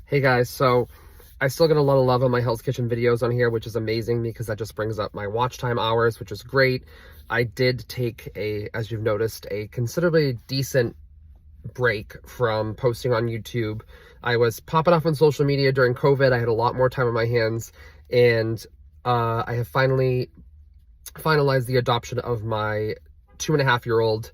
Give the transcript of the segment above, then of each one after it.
Hey guys, so I still get a lot of love on my Hell's Kitchen videos on here, which is amazing because that just brings up my watch time hours, which is great. I did take as you've noticed, a considerably decent break from posting on YouTube. I was popping off on social media during COVID. I had a lot more time on my hands, and I have finally finalized the adoption of my 2.5-year-old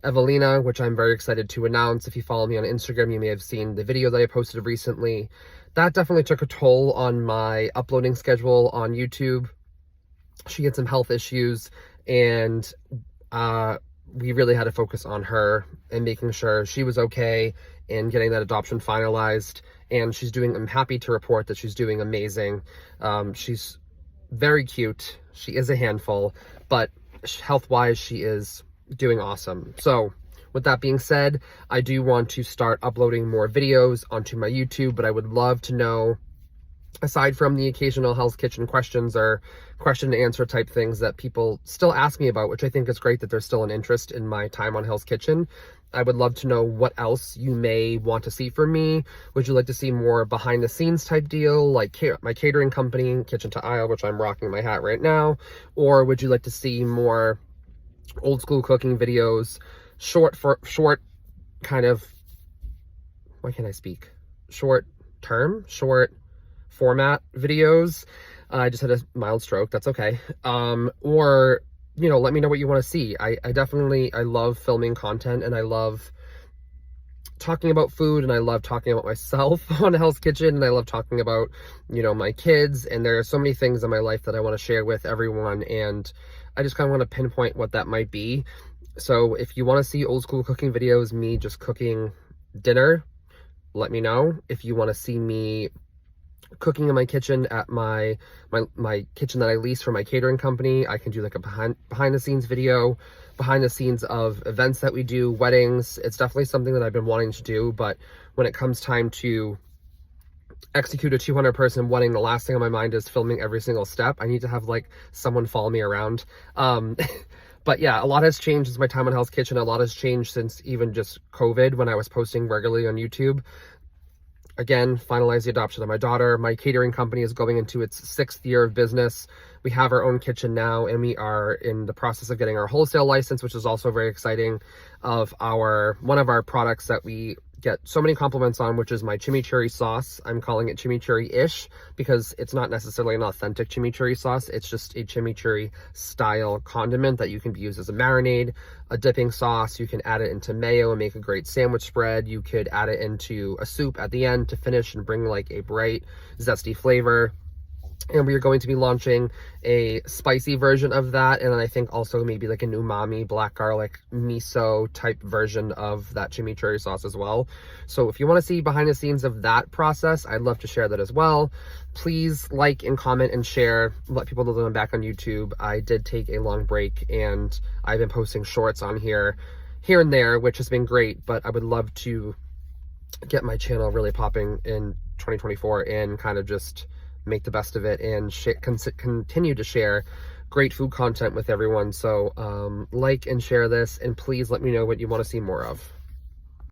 Evelina, which I'm very excited to announce. If you follow me on Instagram, you may have seen the video that I posted recently. That definitely took a toll on my uploading schedule on YouTube. She had some health issues, and we really had to focus on her and making sure she was okay and getting that adoption finalized. And I'm happy to report that she's doing amazing. She's very cute. She is a handful, but health-wise, she is doing awesome. So with that being said, I do want to start uploading more videos onto my YouTube, but I would love to know, aside from the occasional Hell's Kitchen questions or question and answer type things that people still ask me about, which I think is great that there's still an interest in my time on Hell's Kitchen, I would love to know what else you may want to see from me. Would you like to see more behind the scenes type deal, like my catering company, Kitchen to Aisle, which I'm rocking my hat right now? Or would you like to see more old school cooking videos, short kind of, why can't I speak? Short format videos. I just had a mild stroke. That's okay. Or, let me know what you want to see. I love filming content, and I love talking about food, and I love talking about myself on Hell's Kitchen, and I love talking about, my kids, and there are so many things in my life that I want to share with everyone, and I just kind of want to pinpoint what that might be. So if you want to see old school cooking videos, me just cooking dinner, let me know. If you want to see me cooking in my kitchen at my kitchen that I lease for my catering company, I can do like a behind the scenes video, behind the scenes of events that we do, weddings. It's definitely something that I've been wanting to do, but when it comes time to execute a 200 person wedding, the last thing on my mind is filming every single step. I need to have like someone follow me around. But yeah, a lot has changed since my time on Hell's Kitchen. A lot has changed since even just COVID, when I was posting regularly on YouTube. Again, finalize the adoption of my daughter. My catering company is going into its 6th year of business. We have our own kitchen now, and we are in the process of getting our wholesale license, which is also very exciting, of one of our products that we get so many compliments on, which is my chimichurri sauce. I'm calling it chimichurri-ish because it's not necessarily an authentic chimichurri sauce. It's just a chimichurri style condiment that you can use as a marinade, a dipping sauce. You can add it into mayo and make a great sandwich spread. You could add it into a soup at the end to finish and bring like a bright, zesty flavor. And we are going to be launching a spicy version of that, and then I think also maybe like an umami black garlic miso type version of that chimichurri sauce as well. So if you want to see behind the scenes of that process, I'd love to share that as well. Please like and comment and share. Let people know that I'm back on YouTube. I did take a long break, and I've been posting shorts on here and there, which has been great, but I would love to get my channel really popping in 2024 and kind of just make the best of it and continue to share great food content with everyone. So like and share this, and please let me know what you want to see more of.